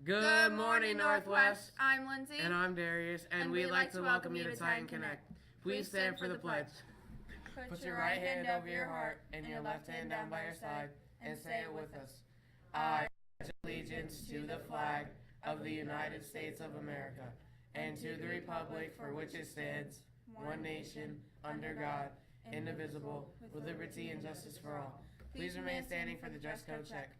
Good morning, Northwest. I'm Lindsay. And I'm Darius, and we'd like to welcome you to Titan Connect. Please stand for the pledge. Put your right hand over your heart and your left hand down by your side and say it with us. I pledge allegiance to the flag of the United States of America and to the republic for which it stands, one nation, under God, indivisible, with liberty and justice for all. Please remain standing for the dress code check.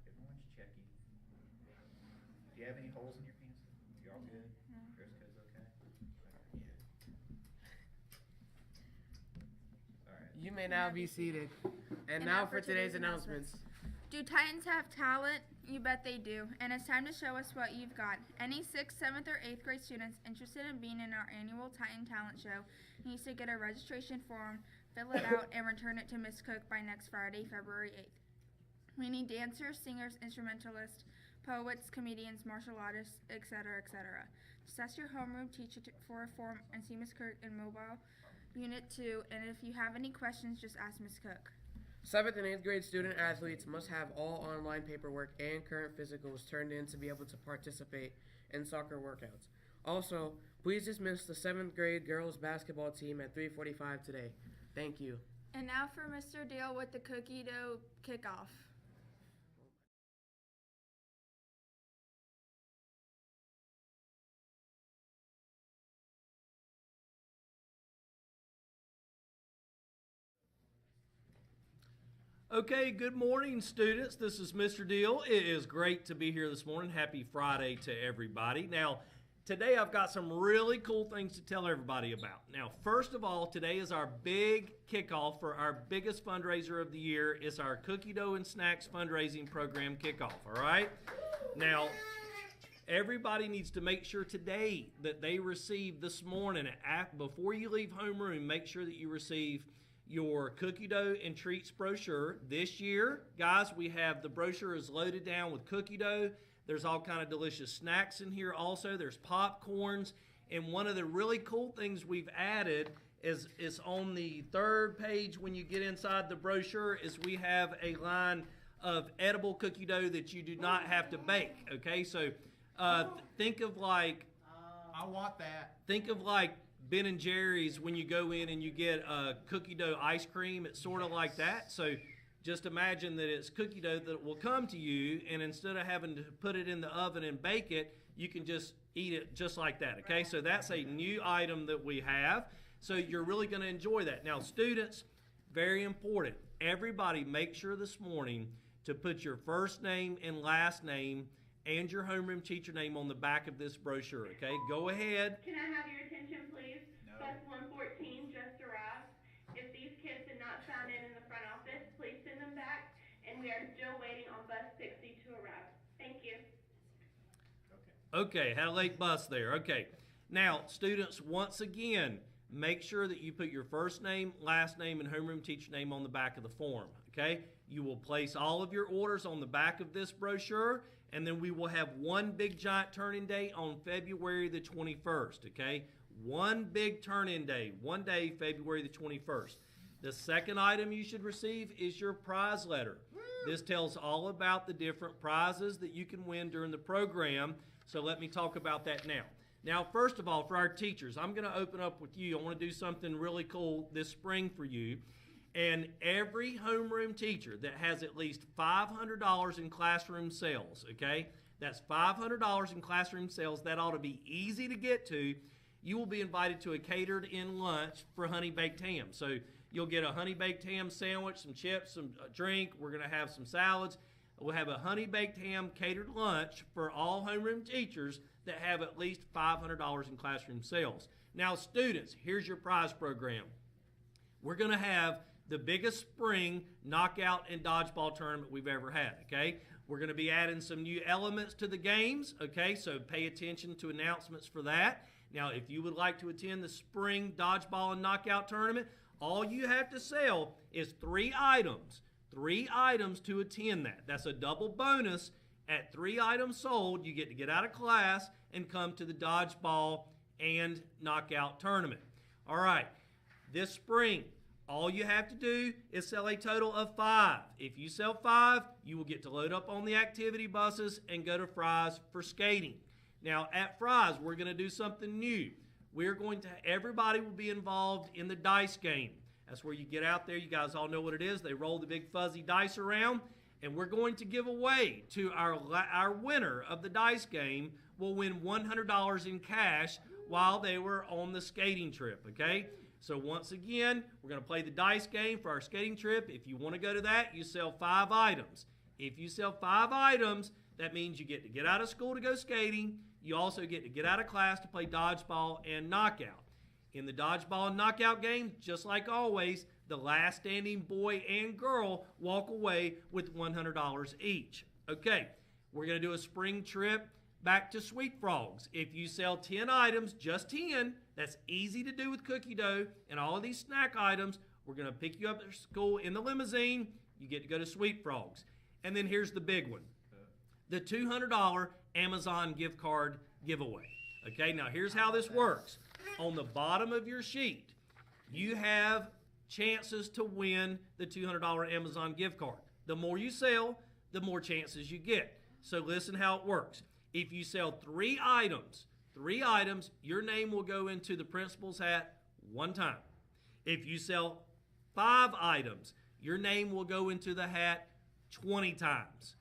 Everyone's checking. Do you have any holes in your pants? You all good? No. Dress code's okay? Alright. You may now be seated. And now for today's announcements. Do Titans have talent? You bet they do. And it's time to show us what you've got. Any 6th, 7th, or 8th grade students interested in being in our annual Titan Talent Show needs to get a registration form, fill it out, and return it to Miss Cook by next Friday, February 8th. We need dancers, singers, instrumentalists, poets, comedians, martial artists, etc., etc. Just ask your homeroom teacher for a form and see Miss Cook in Mobile Unit 2, and if you have any questions, just ask Miss Cook. 7th and 8th grade student athletes must have all online paperwork and current physicals turned in to be able to participate in soccer workouts. Also, please dismiss the 7th grade girls basketball team at 3:45 today. Thank you. And now for Mr. Deal with the cookie dough kickoff. Okay, good morning, students. This is Mr. Deal. It is great to be here this morning. Happy Friday to everybody. Now, today I've got some really cool things to tell everybody about. Now, first of all, today is our big kickoff for our biggest fundraiser of the year. It's our Cookie Dough and Snacks fundraising program kickoff, all right? Now, everybody needs to make sure today that they receive this morning, before you leave homeroom, make sure that you receive your cookie dough and treats brochure. This year, guys, we have the brochure is loaded down with cookie dough. There's all kind of delicious snacks in here also. There's popcorns. And one of the really cool things we've added is on the third page when you get inside the brochure is we have a line of edible cookie dough that you do not have to bake. Okay, so think of like... I want that. Think of like Ben and Jerry's when you go in and you get a cookie dough ice cream. It's sort of like that. So just imagine that it's cookie dough that will come to you, and instead of having to put it in the oven and bake it, you can just eat it just like that, okay? So that's a new item that we have. So you're really going to enjoy that. Now, students, very important. Everybody make sure this morning to put your first name and last name and your homeroom teacher name on the back of this brochure, okay? Go ahead. Can I have your attention, please? No. Bus 114 just arrived. If these kids did not sign in the front office, please send them back, and we are still waiting on bus 60 to arrive. Thank you. Okay, had a late bus there. Okay. Now, students, once again, make sure that you put your first name, last name, and homeroom teacher name on the back of the form, okay? You will place all of your orders on the back of this brochure, and then we will have one big giant turn-in day on February the 21st, okay? One big turn-in day, one day, February the 21st. The second item you should receive is your prize letter. This tells all about the different prizes that you can win during the program, so let me talk about that now. Now, first of all, for our teachers, I'm going to open up with you. I want to do something really cool this spring for you. And every homeroom teacher that has at least $500 in classroom sales, okay? That's $500 in classroom sales. That ought to be easy to get to. You will be invited to a catered-in lunch for Honey Baked Ham. So you'll get a Honey Baked Ham sandwich, some chips, some drink. We're going to have some salads. We'll have a Honey Baked Ham catered lunch for all homeroom teachers that have at least $500 in classroom sales. Now, students, here's your prize program. We're going to have the biggest spring knockout and dodgeball tournament we've ever had, okay? We're going to be adding some new elements to the games, okay? So pay attention to announcements for that. Now, if you would like to attend the spring dodgeball and knockout tournament, all you have to sell is 3 items. 3 items to attend that. That's a double bonus. At 3 items sold, you get to get out of class and come to the dodgeball and knockout tournament. All right, this spring, all you have to do is sell a total of 5. If you sell 5, you will get to load up on the activity buses and go to Fry's for skating. Now, at Fry's, we're going to do something new. Everybody will be involved in the dice game. That's where you get out there. You guys all know what it is. They roll the big fuzzy dice around, and we're going to give away to our winner of the dice game will win $100 in cash while they were on the skating trip, okay? So once again, we're going to play the dice game for our skating trip. If you want to go to that, you sell 5 items. If you sell 5 items, that means you get to get out of school to go skating. You also get to get out of class to play dodgeball and knockout. In the dodgeball and knockout game, just like always, the last standing boy and girl walk away with $100 each. Okay, we're going to do a spring trip back to Sweet Frogs. If you sell 10 items, just 10, that's easy to do with cookie dough and all of these snack items. We're going to pick you up at school in the limousine. You get to go to Sweet Frogs. And then here's the big one, the $200 Amazon gift card giveaway. Okay, now here's how this works. On the bottom of your sheet, you have chances to win the $200 Amazon gift card. The more you sell, the more chances you get. So listen how it works. If you sell 3 items, your name will go into the principal's hat 1 time. If you sell 5 items, your name will go into the hat 20 times.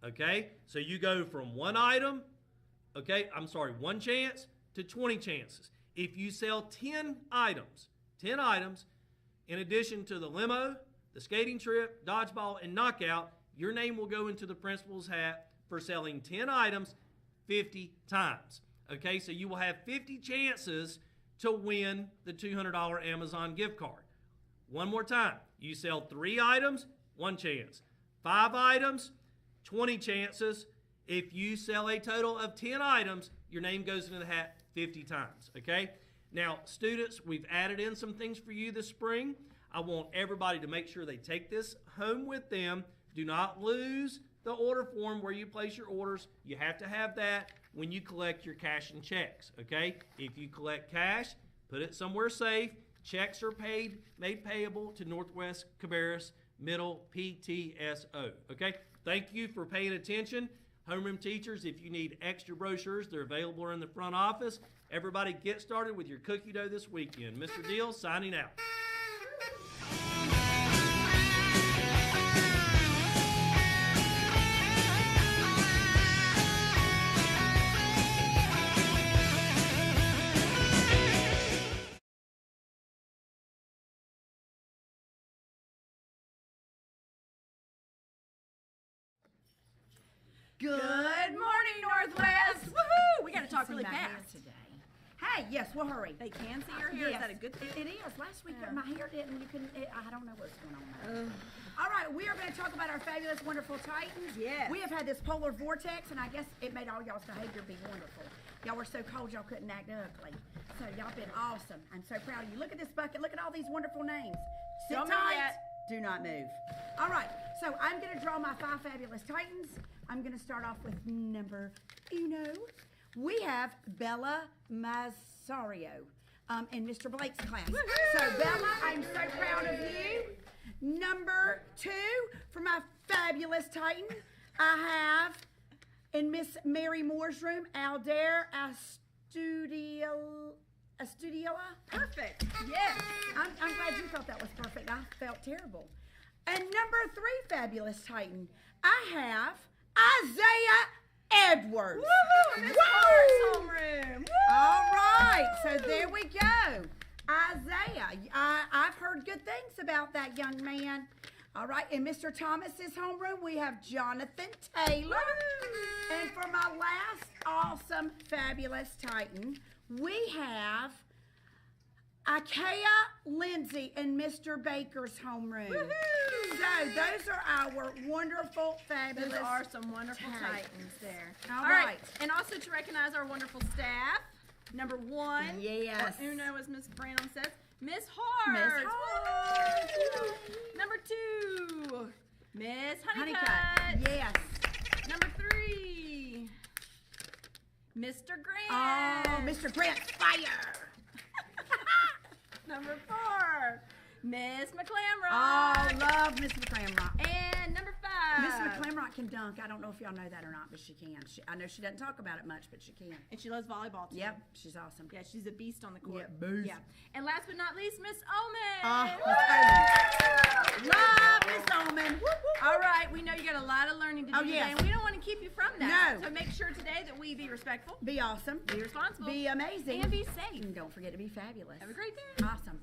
Okay? So you go from 1 chance to 20 chances. If you sell 10 items, in addition to the limo, the skating trip, dodgeball, and knockout, your name will go into the principal's hat for selling 10 items 50 times. Okay, so you will have 50 chances to win the $200 Amazon gift card. One more time. You sell 3 items, 1 chance. 5 items, 20 chances. If you sell a total of 10 items, your name goes into the hat 50 times, okay? Now, students, we've added in some things for you this spring. I want everybody to make sure they take this home with them. Do not lose the order form where you place your orders. You have to have that when you collect your cash and checks, okay? If you collect cash, put it somewhere safe. Checks are made payable to Northwest Cabarrus Middle PTSO, okay? Thank you for paying attention. Homeroom teachers, if you need extra brochures, they're available in the front office. Everybody get started with your cookie dough this weekend. Mr. Deal, signing out. Good morning, Northwest. Woohoo! We got to talk really fast today. Hey, yes, we'll hurry. They can see your hair. Yes. Is that a good thing? It is. Last week my hair didn't. You couldn't. I don't know what's going on. All right, we are going to talk about our fabulous, wonderful Titans. Yes. We have had this polar vortex, and I guess it made all y'all's behavior be wonderful. Y'all were so cold, y'all couldn't act ugly. So y'all been awesome. I'm so proud of you. Look at this bucket. Look at all these wonderful names. Sit tight. Do not move. All right, so I'm going to draw my 5 fabulous Titans. I'm going to start off with number 1. We have Bella Mazzario in Mr. Blake's class. So, Bella, I'm so proud of you. Number 2, for my fabulous Titan, I have in Miss Mary Moore's room, Aldair Astudiola. Perfect. Yes. I'm glad you thought that was perfect. I felt terrible. And number 3 fabulous Titan, I have Isaiah Edwards. Woo-hoo! Miss Hart's homeroom. Woo! All right, so there we go. Isaiah, I've heard good things about that young man. All right, in Mr. Thomas's homeroom, we have Jonathan Taylor. Woo! And for my last awesome, fabulous Titan, we have Ikea Lindsay in Mr. Baker's homeroom. Woo-hoo! So those are our wonderful, fabulous. Those are some wonderful Titans there. All right. And also to recognize our wonderful staff. Number 1. Yes. Or Uno, as Miss Brandon says. Miss Hart. Miss Hart. Number 2. Miss Honeycutt. Yes. Number 3. Mr. Grant. Oh, Mr. Grant's fire. Number 4, Miss McClamrock. Oh, love Miss McClamrock. And number 5. Miss McClamrock can dunk. I don't know if y'all know that or not, but she can. I know she doesn't talk about it much, but she can. And she loves volleyball too. Yep, she's awesome. Yeah, she's a beast on the court. Yeah, beast. Yeah. And last but not least, Miss Omen. Oh, Miss Omen. Love Miss Omen. Woo, woo. All right, we know you got a lot of learning to do Oh, today, yes. and we don't want to keep you from that. No. So make sure today that we be respectful, Be awesome. be responsible, Be amazing. and be safe. And don't forget to be fabulous. Have a great day. Awesome.